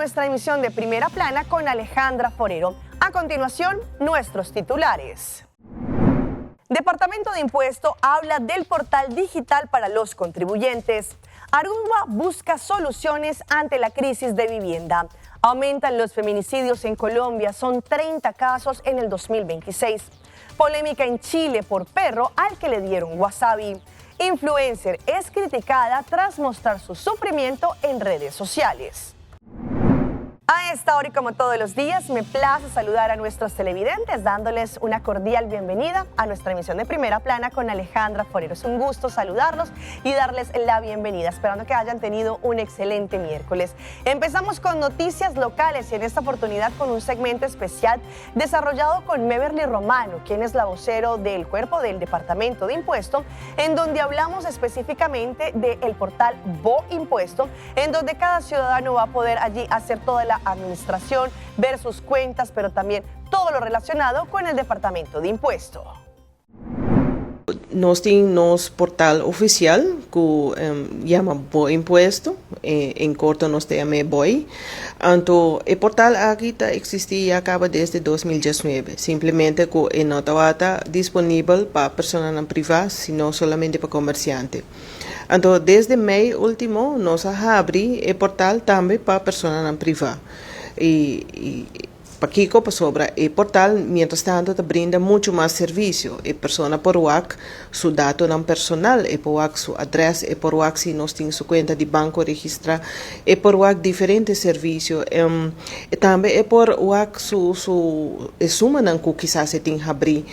nuestra emisión de Primera Plana con Alejandra Forero. A continuación, nuestros titulares. Departamento de Impuesto habla del portal digital para los contribuyentes. Aruba busca soluciones ante la crisis de vivienda. Aumentan los feminicidios en Colombia, son 30 casos en el 2026. Polémica en Chile por perro al que le dieron wasabi. Influencer es criticada tras mostrar su sufrimiento en redes sociales. A esta hora y como todos los días, me place saludar a nuestros televidentes dándoles una cordial bienvenida a nuestra emisión de Primera Plana con Alejandra Forero. Es un gusto saludarlos y darles la bienvenida, esperando que hayan tenido un excelente miércoles. Empezamos con noticias locales y en esta oportunidad con un segmento especial desarrollado con Meverly Romano, quien es la vocero del cuerpo del Departamento de Impuesto, en donde hablamos específicamente del portal Bo Impuesto, en donde cada ciudadano va a poder allí hacer toda la administración, ver sus cuentas, pero también todo lo relacionado con el Departamento de Impuesto. Nós temos portal oficial que chama Bo Impuesto, em corto nós temos BOI. Então, o portal aqui existe e acaba desde 2019. Simplesmente que não está disponível para pessoas privadas, não somente para comerciantes. Então, desde maio último, nós abrimos o portal também para pessoas privadas. Para Kiko, sobre o portal, mientras tanto, te brinda muito mais serviço. A pessoa por WAC, seu dado não personal, e por WAC, sua adressa, e por WAC, se nós temos sua conta de banco registrada, e por WAC, diferentes serviços. E também é por WAC, sua suma não que quizás se tem que abrir.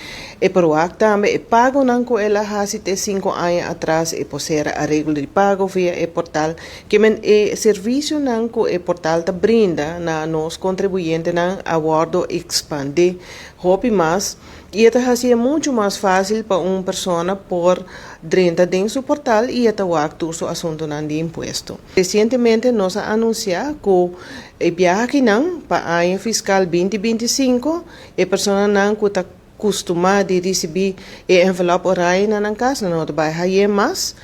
E por WAC também, é pago não que ela há 5 anos atrás, e por ser a regra de pago via o portal, que é serviço não que o portal te brinda na nós contribuintes não aguardo expandir hobby mais e isso é muito mais fácil para uma pessoa por dentro de seu portal e isso é o assunto de imposto. Recentemente nós anunciamos que o viagem para o ano fiscal 2025 a pessoa não está acostumada a receber o envelope horário na casa, não vai receber mais.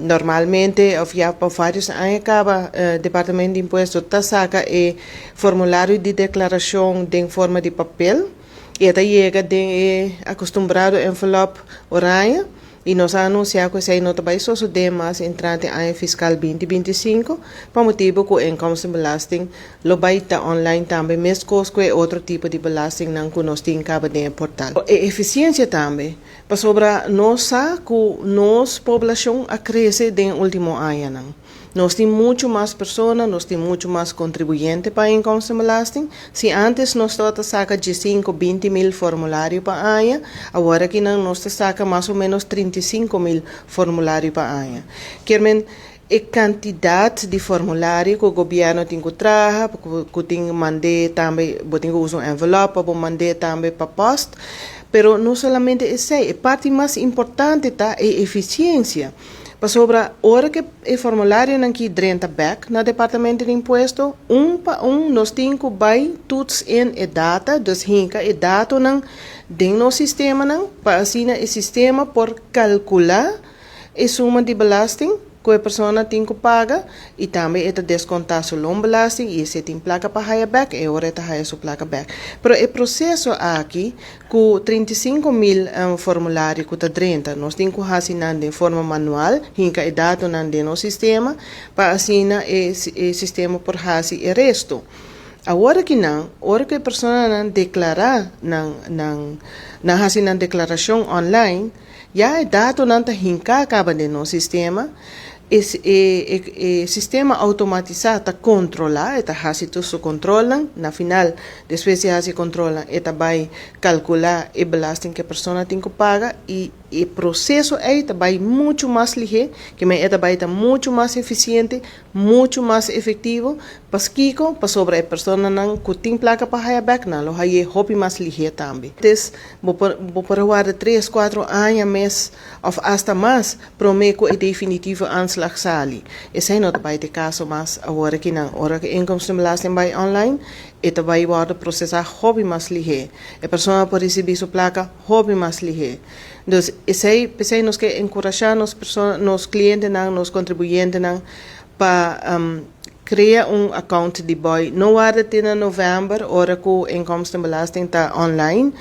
Normalmente, por vários anos, o Departamento de Imposto saca o formulário de declaração em forma de papel e até chega de acostumado envelope horário e nós anunciamos que se não vai suceder mais entrante em ano fiscal 2025 por motivo que o inkomstenbelasting lo vai estar online também, mesmo que outro tipo de belasting não que nós temos no portal. A eficiência também, para sobre nós que nossa população cresce no último ano. Nós temos muito mais pessoas, nós temos muito mais contribuintes para a inkomstenbelasting. Se antes nós saca de 20 mil formulários para ano, agora que nós saca mais ou menos 35 mil formulários para ano. Quer a quantidade de formulário que o governo tem que trazer, que tem que mandar também, tem que usar um envelope, para mandar também para post. Pero não somente isso, a parte mais importante é a eficiência. Para sobre a hora que o formulário não que drenta back no Departamento de Imposto, para nós temos que vai todos em a data, dus hinka a data não dentro no sistema não, para assim o sistema por calcular a suma de belasting que a pessoa tem que pagar e também é descontar sua belasting e se tem placa para hire back e agora está hire sua placa back. Pero o processo aqui com 35 mil formulários que está dentro, nós temos que assinar de forma manual, hinka e dado no sistema para assinar o sistema por fazer o resto. Agora que não, hora que a pessoa não declarar, não assinar declaração online, já é dado não está hinka acaba no sistema. O sistema automatizado controla, está fazendo seu controle, na final, depois de fazer controle, está vai calcular o belasting que a pessoa tem que pagar e o processo aí vai muito mais ligeiro, que vai estar muito mais eficiente, muito mais efetivo, para sobre a pessoa não que tem placa para hire back, não, aí é mais ligeiro também. Então, vou para 3, 4 anos mais, ou até mais, para mim que é definitivo aanslag sali. Esse não vai ter caso mais agora que não, agora que inkomstenbelasting vai online, itu vai worden processar hobby mais ligeiro. A pessoa pode receber sua placa hobby mais ligeiro. Então, esse nós que encorajar nos clientes, nos contribuintes para crea un account de boy. No waarde in november, ora que inkomstenbelasting está online.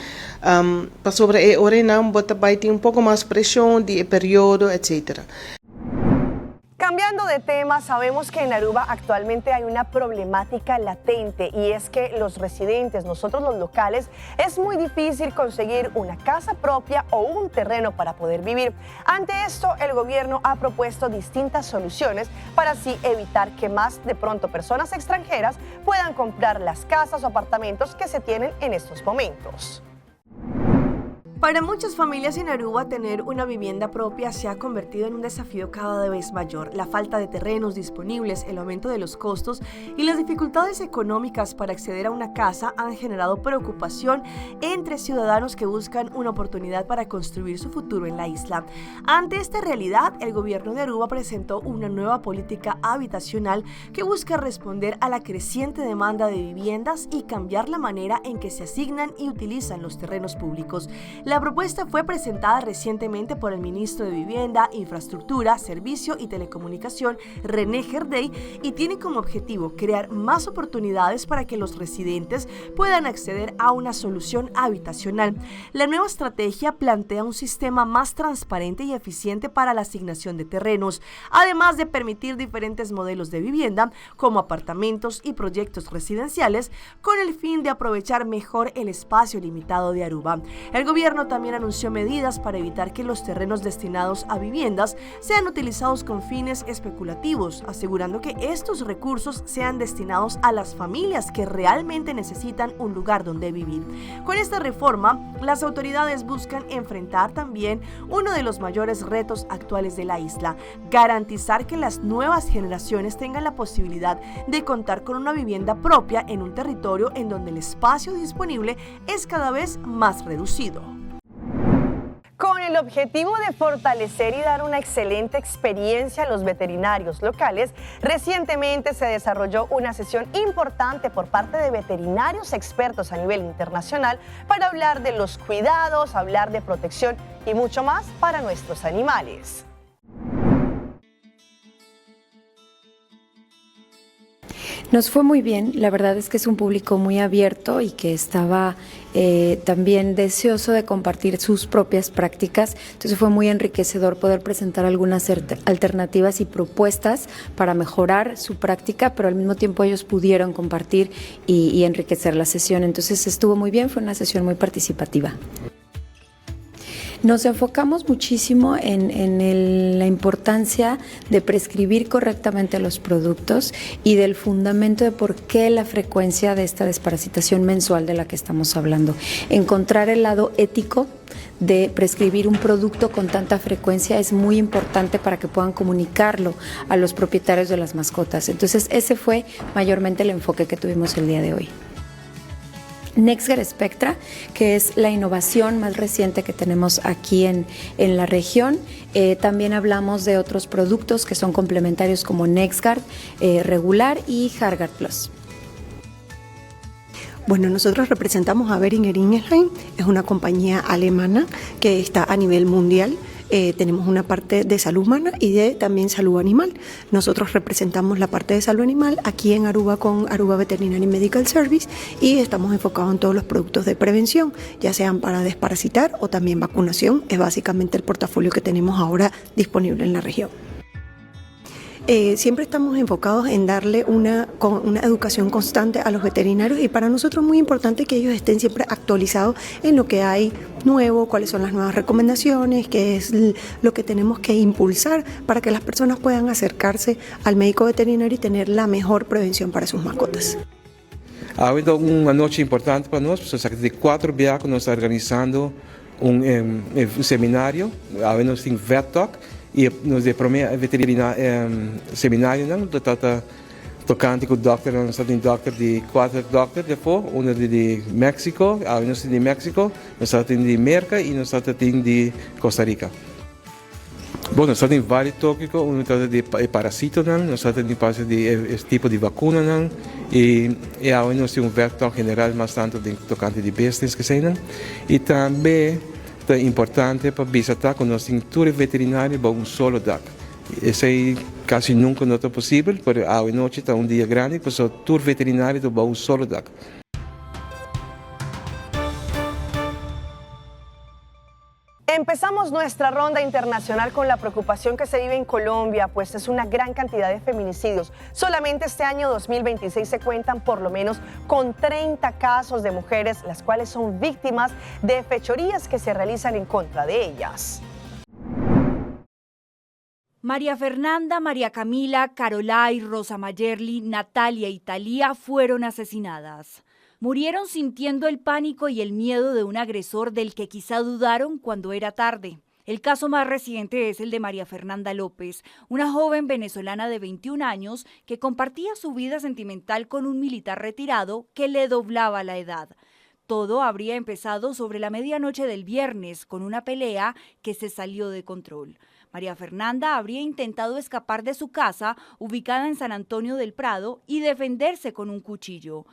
Para sobre ora não bota baiti un poco más presión de periodo, etc. Cambiando de tema, sabemos que en Aruba actualmente hay una problemática latente y es que los residentes, nosotros los locales, es muy difícil conseguir una casa propia o un terreno para poder vivir. Ante esto, el gobierno ha propuesto distintas soluciones para así evitar que más de pronto personas extranjeras puedan comprar las casas o apartamentos que se tienen en estos momentos. Para muchas familias en Aruba, tener una vivienda propia se ha convertido en un desafío cada vez mayor. La falta de terrenos disponibles, el aumento de los costos y las dificultades económicas para acceder a una casa han generado preocupación entre ciudadanos que buscan una oportunidad para construir su futuro en la isla. Ante esta realidad, el gobierno de Aruba presentó una nueva política habitacional que busca responder a la creciente demanda de viviendas y cambiar la manera en que se asignan y utilizan los terrenos públicos. La propuesta fue presentada recientemente por el ministro de Vivienda, Infraestructura, Servicio y Telecomunicación, René Gerdey, y tiene como objetivo crear más oportunidades para que los residentes puedan acceder a una solución habitacional. La nueva estrategia plantea un sistema más transparente y eficiente para la asignación de terrenos, además de permitir diferentes modelos de vivienda, como apartamentos y proyectos residenciales, con el fin de aprovechar mejor el espacio limitado de Aruba. El gobierno también anunció medidas para evitar que los terrenos destinados a viviendas sean utilizados con fines especulativos, asegurando que estos recursos sean destinados a las familias que realmente necesitan un lugar donde vivir. Con esta reforma, las autoridades buscan enfrentar también uno de los mayores retos actuales de la isla: garantizar que las nuevas generaciones tengan la posibilidad de contar con una vivienda propia en un territorio en donde el espacio disponible es cada vez más reducido. Con el objetivo de fortalecer y dar una excelente experiencia a los veterinarios locales, recientemente se desarrolló una sesión importante por parte de veterinarios expertos a nivel internacional para hablar de los cuidados, hablar de protección y mucho más para nuestros animales. Nos fue muy bien, la verdad es que es un público muy abierto y que estaba también deseoso de compartir sus propias prácticas, entonces fue muy enriquecedor poder presentar algunas alternativas y propuestas para mejorar su práctica, pero al mismo tiempo ellos pudieron compartir y enriquecer la sesión, entonces estuvo muy bien, fue una sesión muy participativa. Nos enfocamos muchísimo en la importancia de prescribir correctamente los productos y del fundamento de por qué la frecuencia de esta desparasitación mensual de la que estamos hablando. Encontrar el lado ético de prescribir un producto con tanta frecuencia es muy importante para que puedan comunicarlo a los propietarios de las mascotas. Entonces ese fue mayormente el enfoque que tuvimos el día de hoy. NexGard Spectra, que es la innovación más reciente que tenemos aquí en la región. También hablamos de otros productos que son complementarios como NexGard regular y Heartgard Plus. Bueno, nosotros representamos a Boehringer Ingelheim, es una compañía alemana que está a nivel mundial. Tenemos una parte de salud humana y de también salud animal. Nosotros representamos la parte de salud animal aquí en Aruba con Aruba Veterinary Medical Service y estamos enfocados en todos los productos de prevención, ya sean para desparasitar o también vacunación. Es básicamente el portafolio que tenemos ahora disponible en la región. Siempre estamos enfocados en darle una educación constante a los veterinarios y para nosotros es muy importante que ellos estén siempre actualizados en lo que hay nuevo, cuáles son las nuevas recomendaciones, qué es lo que tenemos que impulsar para que las personas puedan acercarse al médico veterinario y tener la mejor prevención para sus mascotas. Ha habido una noche importante para nosotros, de 4 días nos está organizando un seminario, havemos een vet talk. E nos de primeiro seminário não trata tocante com o doctor, nós temos um doctor de 4 doctores depois, um de México, nós de México, nós temos de América e nós temos de Costa Rica. Bom, nós temos vários tópicos, um trata de parasitos, nós temos de tipo de vacuna e nós temos vetor general bastante de tocante de bestas que são e também é importante para visitar com nós cintura veterinária para um solo DAC. Esse casi nunca no es posible, pero hoy noche está un día grande, pues el tour veterinario va un solo día. Empezamos nuestra ronda internacional con la preocupación que se vive en Colombia, pues es una gran cantidad de feminicidios. Solamente este año 2026 se cuentan por lo menos con 30 casos de mujeres, las cuales son víctimas de fechorías que se realizan en contra de ellas. María Fernanda, María Camila, Carolay, Rosa Mayerly, Natalia y Talía fueron asesinadas. Murieron sintiendo el pánico y el miedo de un agresor del que quizá dudaron cuando era tarde. El caso más reciente es el de María Fernanda López, una joven venezolana de 21 años que compartía su vida sentimental con un militar retirado que le doblaba la edad. Todo habría empezado sobre la medianoche del viernes con una pelea que se salió de control. María Fernanda habría intentado escapar de su casa, ubicada en San Antonio del Prado, y defenderse con un cuchillo.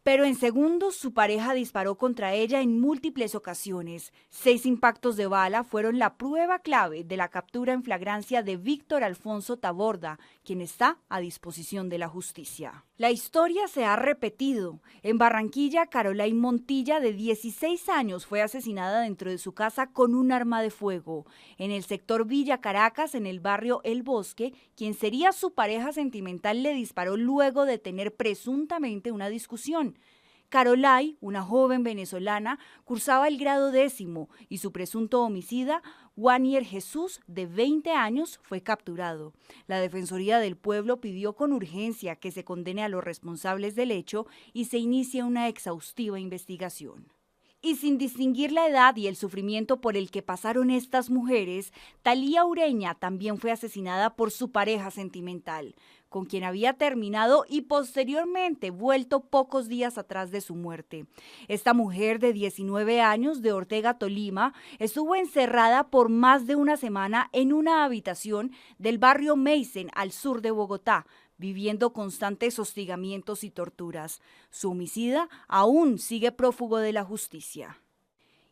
Pero en segundos su pareja disparó contra ella en múltiples ocasiones. 6 impactos de bala fueron la prueba clave de la captura en flagrancia de Víctor Alfonso Taborda, quien está a disposición de la justicia. La historia se ha repetido. En Barranquilla, Carolay Montilla, de 16 años, fue asesinada dentro de su casa con un arma de fuego. En el sector Villa Caracas, en el barrio El Bosque, quien sería su pareja sentimental le disparó luego de tener presuntamente una discusión. Carolay, una joven venezolana, cursaba el grado 10º y su presunto homicida, Wanier Jesús, de 20 años, fue capturado. La Defensoría del Pueblo pidió con urgencia que se condene a los responsables del hecho y se inicie una exhaustiva investigación. Y sin distinguir la edad y el sufrimiento por el que pasaron estas mujeres, Talía Ureña también fue asesinada por su pareja sentimental, con quien había terminado y posteriormente vuelto pocos días atrás de su muerte. Esta mujer de 19 años de Ortega, Tolima, estuvo encerrada por más de una semana en una habitación del barrio Meisen, al sur de Bogotá, viviendo constantes hostigamientos y torturas. Su homicida aún sigue prófugo de la justicia.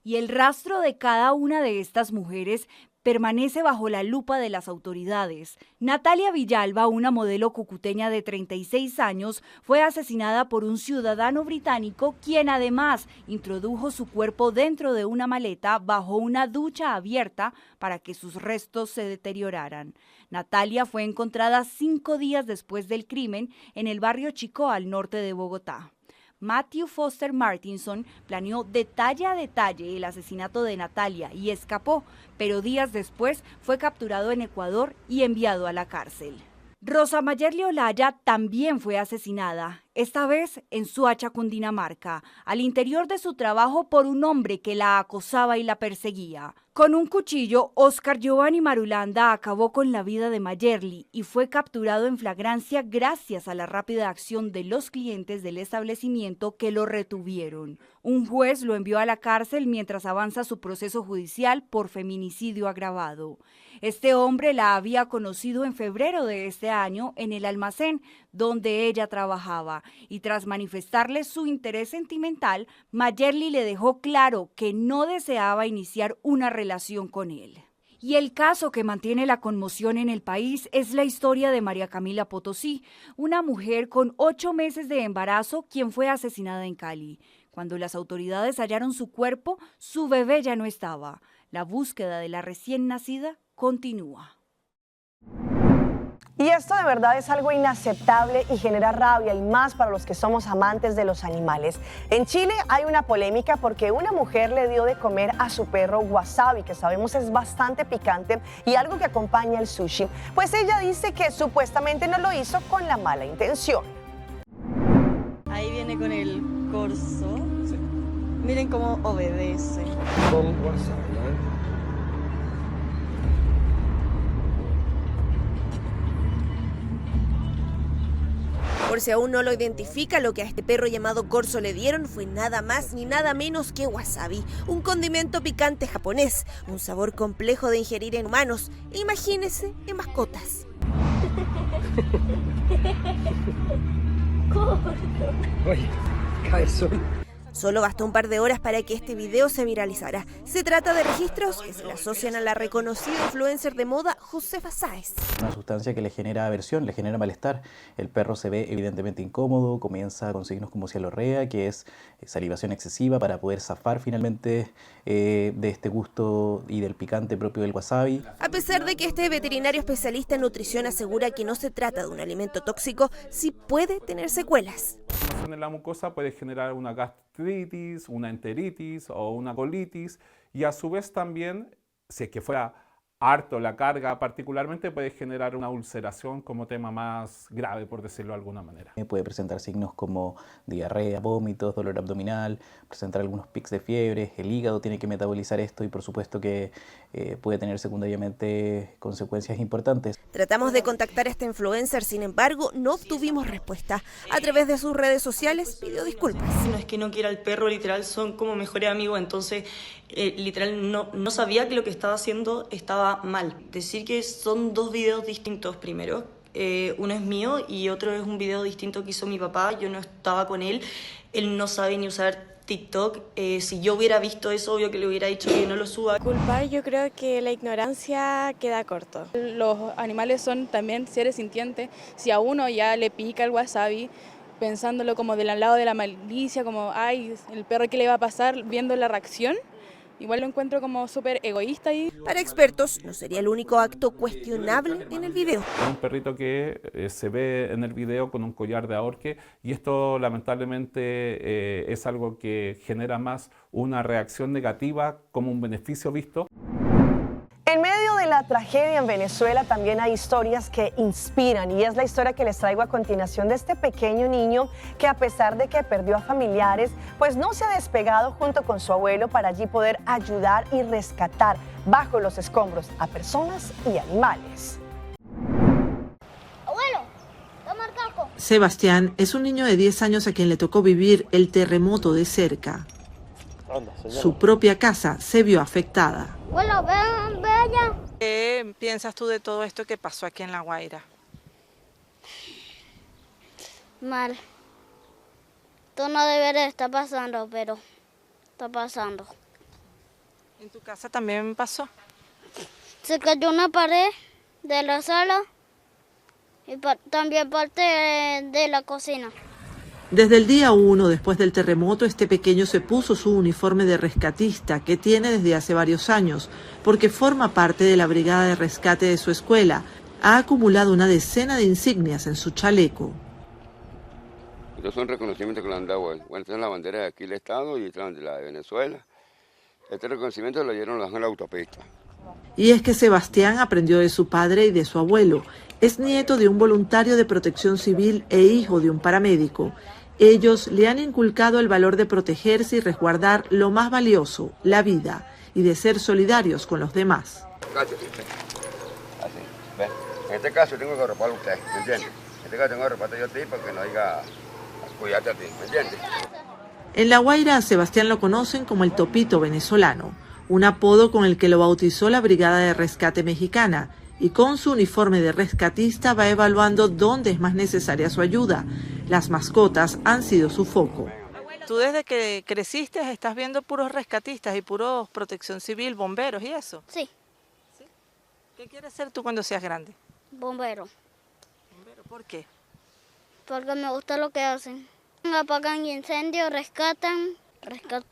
Y el rastro de cada una de estas mujeres permanece bajo la lupa de las autoridades. Natalia Villalba, una modelo cucuteña de 36 años, fue asesinada por un ciudadano británico, quien además introdujo su cuerpo dentro de una maleta bajo una ducha abierta para que sus restos se deterioraran. Natalia fue encontrada 5 días después del crimen en el barrio Chicó, al norte de Bogotá. Matthew Foster Martinson planeó detalle a detalle el asesinato de Natalia y escapó, pero días después fue capturado en Ecuador y enviado a la cárcel. Rosa Mayerly Olaya también fue asesinada, esta vez en Suacha, Cundinamarca, al interior de su trabajo por un hombre que la acosaba y la perseguía. Con un cuchillo, Oscar Giovanni Marulanda acabó con la vida de Mayerly y fue capturado en flagrancia gracias a la rápida acción de los clientes del establecimiento que lo retuvieron. Un juez lo envió a la cárcel mientras avanza su proceso judicial por feminicidio agravado. Este hombre la había conocido en febrero de este año en el almacén donde ella trabajaba, y tras manifestarle su interés sentimental, Mayerly le dejó claro que no deseaba iniciar una relación con él. Y el caso que mantiene la conmoción en el país es la historia de María Camila Potosí, una mujer con 8 meses de embarazo quien fue asesinada en Cali. Cuando las autoridades hallaron su cuerpo, su bebé ya no estaba. La búsqueda de la recién nacida continúa. Y esto de verdad es algo inaceptable y genera rabia, y más para los que somos amantes de los animales. En Chile hay una polémica porque una mujer le dio de comer a su perro wasabi, que sabemos es bastante picante y algo que acompaña el sushi. Pues ella dice que supuestamente no lo hizo con la mala intención. Ahí viene con el corso. Sí. Miren cómo obedece. Con wasabi, ¿eh? Por si aún no lo identifica, lo que a este perro llamado corso le dieron fue nada más ni nada menos que wasabi, un condimento picante japonés, un sabor complejo de ingerir en humanos, imagínese en mascotas. Oye, cabezón. Solo bastó un par de horas para que este video se viralizara. Se trata de registros que se le asocian a la reconocida influencer de moda Josefa Sáez. Una sustancia que le genera aversión, le genera malestar. El perro se ve evidentemente incómodo, comienza con signos como cialorrea, que es salivación excesiva para poder zafar finalmente de este gusto y del picante propio del wasabi. A pesar de que este veterinario especialista en nutrición asegura que no se trata de un alimento tóxico, sí puede tener secuelas. En la mucosa puede generar una gastritis, una enteritis o una colitis, y a su vez también, si es que fuera harto la carga particularmente, puede generar una ulceración como tema más grave, por decirlo de alguna manera. Puede presentar signos como diarrea, vómitos, dolor abdominal, presentar algunos pics de fiebre, el hígado tiene que metabolizar esto y por supuesto que puede tener secundariamente consecuencias importantes. Tratamos de contactar a este influencer, sin embargo, no obtuvimos respuesta. A través de sus redes sociales pidió disculpas. No es que no quiera al perro, literal son como mejores amigos, entonces literal no sabía que lo que estaba haciendo estaba mal. Decir que son dos videos distintos primero. Uno es mío y otro es un video distinto que hizo mi papá. Yo no estaba con él, él no sabe ni usar TikTok. Si yo hubiera visto eso, obvio que le hubiera dicho que no lo suba. Culpar, yo creo que la ignorancia queda corto. Los animales son también seres sintientes. Si a uno ya le pica el wasabi, pensándolo como del lado de la malicia, como ay, el perro ¿qué le va a pasar? Viendo la reacción, igual lo encuentro como súper egoísta. Para expertos, no sería el único acto cuestionable en el video. Un perrito que se ve en el video con un collar de ahorque, y esto lamentablemente es algo que genera más una reacción negativa como un beneficio visto. En medio de la tragedia en Venezuela también hay historias que inspiran, y es la historia que les traigo a continuación de este pequeño niño que, a pesar de que perdió a familiares, pues no se ha despegado junto con su abuelo para allí poder ayudar y rescatar bajo los escombros a personas y animales. Abuelo, toma el casco. Sebastián es un niño de 10 años a quien le tocó vivir el terremoto de cerca. Su propia casa se vio afectada. Abuelo, ve allá. ¿Qué piensas tú de todo esto que pasó aquí en La Guaira? Mal. Esto no debería estar pasando, pero está pasando. ¿En tu casa también pasó? Se cayó una pared de la sala y también parte de la cocina. Desde el día 1 después del terremoto, este pequeño se puso su uniforme de rescatista que tiene desde hace varios años, porque forma parte de la brigada de rescate de su escuela. Ha acumulado una decena de insignias en su chaleco. Estos son reconocimientos que le han dado. Bueno, esta es la bandera de aquí del Estado y esta es la de Venezuela. Este reconocimiento lo dieron en la autopista. Y es que Sebastián aprendió de su padre y de su abuelo. Es nieto de un voluntario de protección civil e hijo de un paramédico. Ellos le han inculcado el valor de protegerse y resguardar lo más valioso, la vida, y de ser solidarios con los demás. Así, ¿ves? En este caso tengo que arroparlo a usted, ¿me entiendes? En este caso tengo que arroparte yo a ti para que no diga cuidarte a ti, ¿me entiendes? En La Guaira a Sebastián lo conocen como el Topito venezolano, un apodo con el que lo bautizó la Brigada de Rescate Mexicana, y con su uniforme de rescatista va evaluando dónde es más necesaria su ayuda. Las mascotas han sido su foco. Tú desde que creciste estás viendo puros rescatistas y puros protección civil, bomberos y eso. Sí. ¿Sí? ¿Qué quieres ser tú cuando seas grande? Bombero. ¿Bombero? ¿Por qué? Porque me gusta lo que hacen. Apagan incendios, rescatan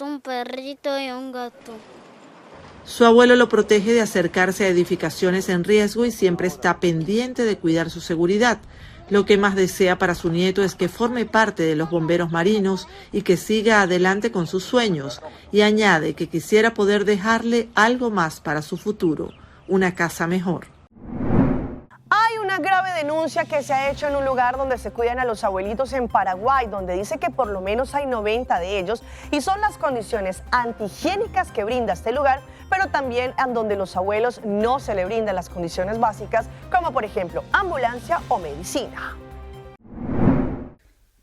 un perrito y un gato. Su abuelo lo protege de acercarse a edificaciones en riesgo y siempre está pendiente de cuidar su seguridad. Lo que más desea para su nieto es que forme parte de los bomberos marinos y que siga adelante con sus sueños. Y añade que quisiera poder dejarle algo más para su futuro, una casa mejor. Hay una grave denuncia que se ha hecho en un lugar donde se cuidan a los abuelitos en Paraguay, donde dice que por lo menos hay 90 de ellos, y son las condiciones antihigiénicas que brinda este lugar, pero también en donde los abuelos no se le brindan las condiciones básicas, como por ejemplo ambulancia o medicina.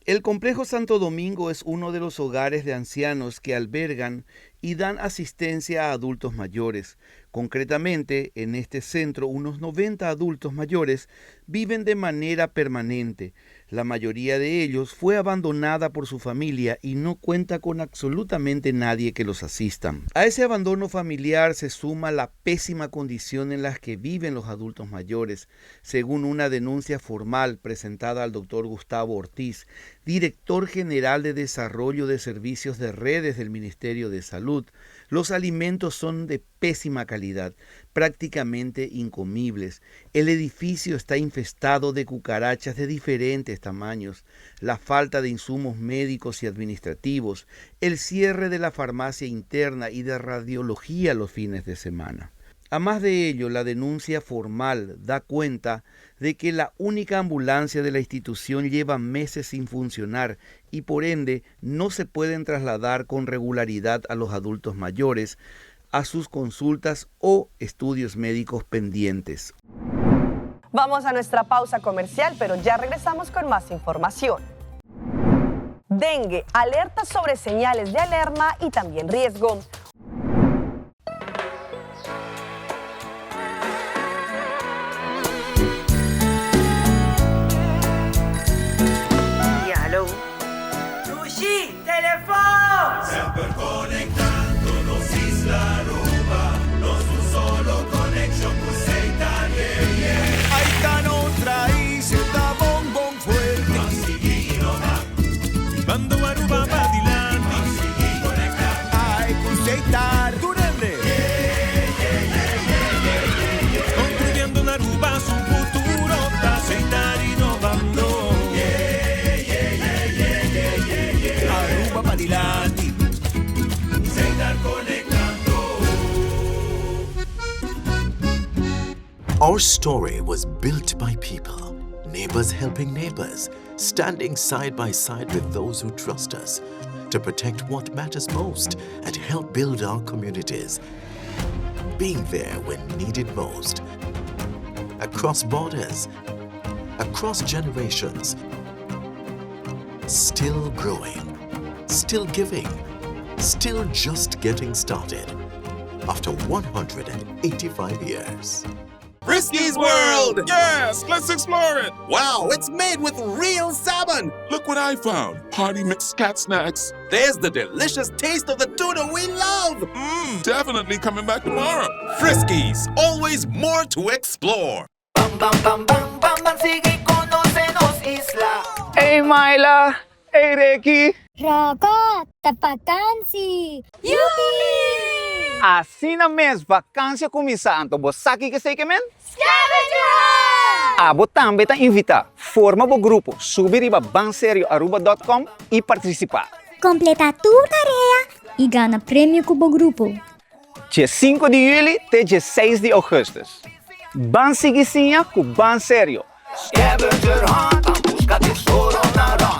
El Complejo Santo Domingo es uno de los hogares de ancianos que albergan y dan asistencia a adultos mayores. Concretamente, en este centro, unos 90 adultos mayores viven de manera permanente. La mayoría de ellos fue abandonada por su familia y no cuenta con absolutamente nadie que los asista. A ese abandono familiar se suma la pésima condición en la que viven los adultos mayores, según una denuncia formal presentada al doctor Gustavo Ortiz, director general de Desarrollo de Servicios de Redes del Ministerio de Salud. Los alimentos son de pésima calidad, prácticamente incomibles. El edificio está infestado de cucarachas de diferentes tamaños, la falta de insumos médicos y administrativos, el cierre de la farmacia interna y de radiología los fines de semana. A más de ello, la denuncia formal da cuenta de que la única ambulancia de la institución lleva meses sin funcionar y por ende no se pueden trasladar con regularidad a los adultos mayores a sus consultas o estudios médicos pendientes. Vamos a nuestra pausa comercial, pero ya regresamos con más información. Dengue, alerta sobre señales de alarma y también riesgo. Sushi, teléfono. Sempre conectándonos Isla Aruba, nos un solo connection con Seitan, yeah, yeah. Ahí está otra isla, está bombón fuerte. Masiguino va, mando Aruba para Dilan. Masigui conectar, ay, con Seitan, Turende. Yeah, yeah, yeah, yeah, yeah, yeah. Construyendo en Aruba su futuro, está Seitan innovando. Our story was built by people, neighbors helping neighbors, standing side by side with those who trust us to protect what matters most and help build our communities. Being there when needed most. Across borders, across generations. Still growing, still giving, still just getting started. After 185 years. Frisky's World! Yes, let's explore it! Wow, it's made with real salmon! Look what I found! Party mixed cat snacks. There's the delicious taste of the tuna we love! Definitely coming back tomorrow. Frisky's, always more to explore. Bam, bam, bam, bam, bam, bam, sigue conócenos Isla. Hey, Myla! Hey, Ricky! Raka, tapakansi! Yupi! Assim na mesma vacância começando, você sabe que sei que men? Scavenger Hunt! A também está invita, forma o grupo, subir e banserioaruba.com e participar. Completa tua tarefa e ganha prêmio com o grupo. Dia 5 de julho até dia 6 de agosto. Bansigicinha com Banserio. Scavenger Hunt, a busca tesouro na run.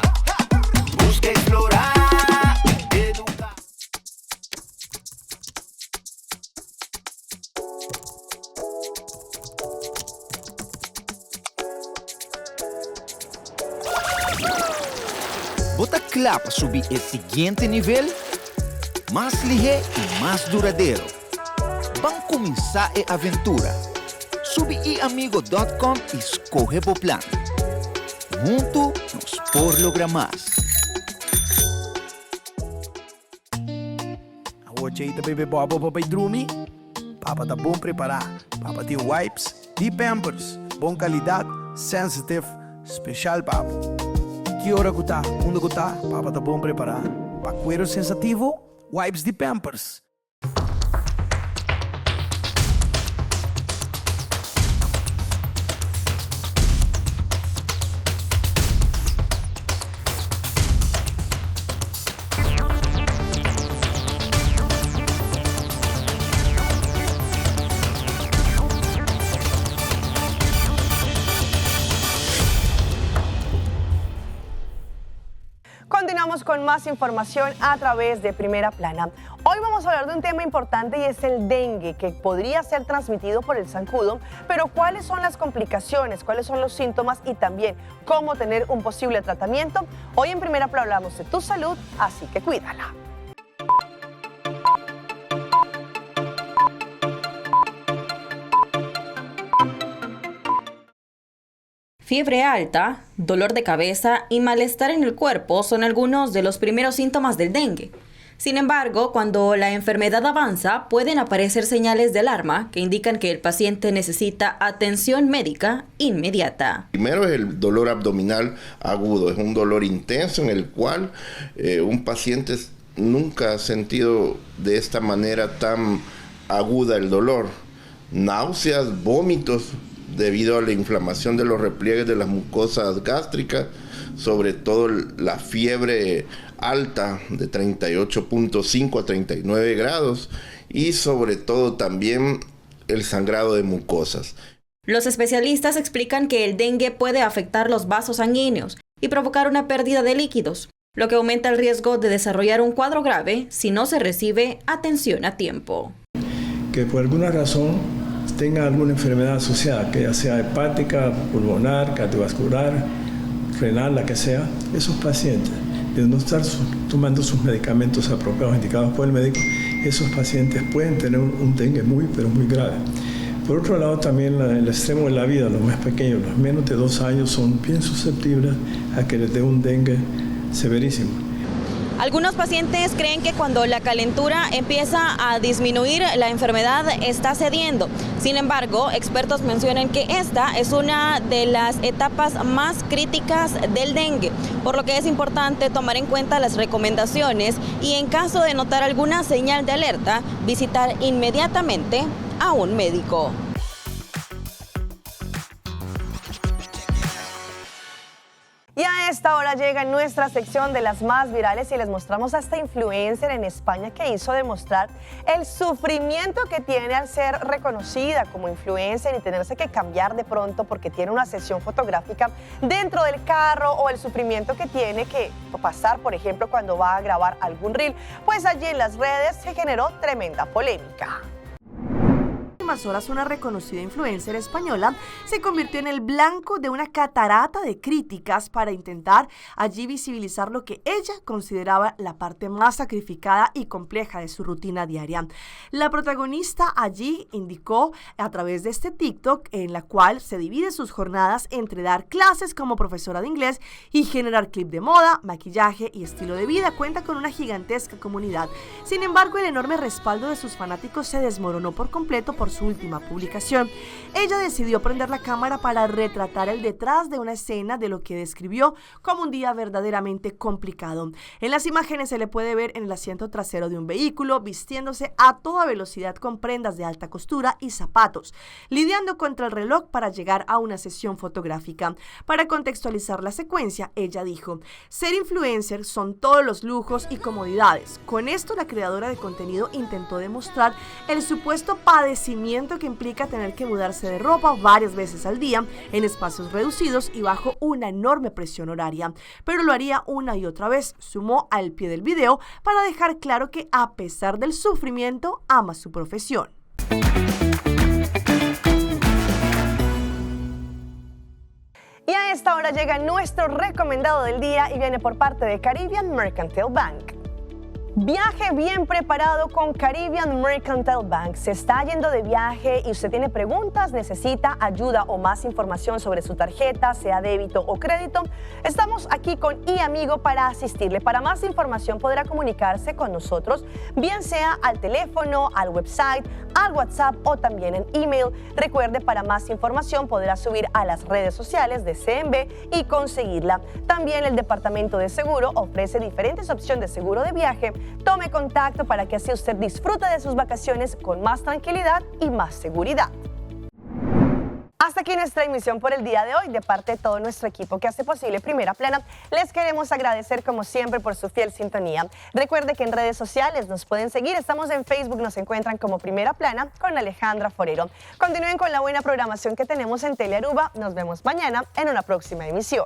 Busca explorar, educar. Bota claro para subir el siguiente nivel, más ligero y más duradero. Van a comenzar a aventura. Sube iamigo.com y escoge tu plan. Juntos nos por lograr más. Hoje aí também bebo papai drumi. Papa tá bom preparar. Papa tem wipes, de Pampers, bom qualidade, sensitive, especial papa. Que hora que tá? Onde que tá? Papa tá bom preparar. Para cuero sensativo, wipes de Pampers. Continuamos con más información a través de Primera Plana. Hoy vamos a hablar de un tema importante y es el dengue, que podría ser transmitido por el zancudo, pero ¿cuáles son las complicaciones? ¿Cuáles son los síntomas? Y también cómo tener un posible tratamiento. Hoy en Primera Plana hablamos de tu salud, así que cuídala. Fiebre alta, dolor de cabeza y malestar en el cuerpo son algunos de los primeros síntomas del dengue. Sin embargo, cuando la enfermedad avanza, pueden aparecer señales de alarma que indican que el paciente necesita atención médica inmediata. Primero es el dolor abdominal agudo, es un dolor intenso en el cual un paciente nunca ha sentido de esta manera tan aguda el dolor. Náuseas, vómitos debido a la inflamación de los repliegues de las mucosas gástricas, sobre todo la fiebre alta de 38.5 a 39 grados y sobre todo también el sangrado de mucosas. Los especialistas explican que el dengue puede afectar los vasos sanguíneos y provocar una pérdida de líquidos, lo que aumenta el riesgo de desarrollar un cuadro grave si no se recibe atención a tiempo. Que por alguna razón tenga alguna enfermedad asociada, que ya sea hepática, pulmonar, cardiovascular, renal, la que sea, esos pacientes, de no estar tomando sus medicamentos apropiados, indicados por el médico, esos pacientes pueden tener un dengue muy, pero muy grave. Por otro lado, también el extremo de la vida, los más pequeños, los menos de 2 años, son bien susceptibles a que les dé un dengue severísimo. Algunos pacientes creen que cuando la calentura empieza a disminuir, la enfermedad está cediendo. Sin embargo, expertos mencionan que esta es una de las etapas más críticas del dengue, por lo que es importante tomar en cuenta las recomendaciones y en caso de notar alguna señal de alerta, visitar inmediatamente a un médico. Y a esta hora llega nuestra sección de las más virales y les mostramos a esta influencer en España que hizo demostrar el sufrimiento que tiene al ser reconocida como influencer y tenerse que cambiar de pronto porque tiene una sesión fotográfica dentro del carro, o el sufrimiento que tiene que pasar, por ejemplo, cuando va a grabar algún reel. Pues allí en las redes se generó tremenda polémica. Horas, una reconocida influencer española se convirtió en el blanco de una catarata de críticas para intentar allí visibilizar lo que ella consideraba la parte más sacrificada y compleja de su rutina diaria. La protagonista allí indicó a través de este TikTok, en la cual se divide sus jornadas entre dar clases como profesora de inglés y generar clip de moda, maquillaje y estilo de vida. Cuenta con una gigantesca comunidad. Sin embargo, el enorme respaldo de sus fanáticos se desmoronó por completo por su última publicación. Ella decidió prender la cámara para retratar el detrás de una escena de lo que describió como un día verdaderamente complicado. En las imágenes se le puede ver en el asiento trasero de un vehículo, vistiéndose a toda velocidad con prendas de alta costura y zapatos, lidiando contra el reloj para llegar a una sesión fotográfica. Para contextualizar la secuencia, ella dijo: ser influencer son todos los lujos y comodidades. Con esto, la creadora de contenido intentó demostrar el supuesto padecimiento que implica tener que mudarse de ropa varias veces al día, en espacios reducidos y bajo una enorme presión horaria. Pero lo haría una y otra vez, sumó al pie del video para dejar claro que a pesar del sufrimiento, ama su profesión. Y a esta hora llega nuestro recomendado del día y viene por parte de Caribbean Mercantile Bank. Viaje bien preparado con Caribbean Mercantile Bank. Se está yendo de viaje y usted tiene preguntas, necesita ayuda o más información sobre su tarjeta, sea débito o crédito. Estamos aquí con iAmigo para asistirle. Para más información podrá comunicarse con nosotros, bien sea al teléfono, al website, al WhatsApp o también en email. Recuerde, para más información podrá subir a las redes sociales de CMB y conseguirla. También el Departamento de Seguro ofrece diferentes opciones de seguro de viaje. Tome contacto para que así usted disfrute de sus vacaciones con más tranquilidad y más seguridad. Hasta aquí nuestra emisión por el día de hoy. De parte de todo nuestro equipo que hace posible Primera Plana, les queremos agradecer como siempre por su fiel sintonía. Recuerde que en redes sociales nos pueden seguir. Estamos en Facebook, nos encuentran como Primera Plana con Alejandra Forero. Continúen con la buena programación que tenemos en Telearuba. Nos vemos mañana en una próxima emisión.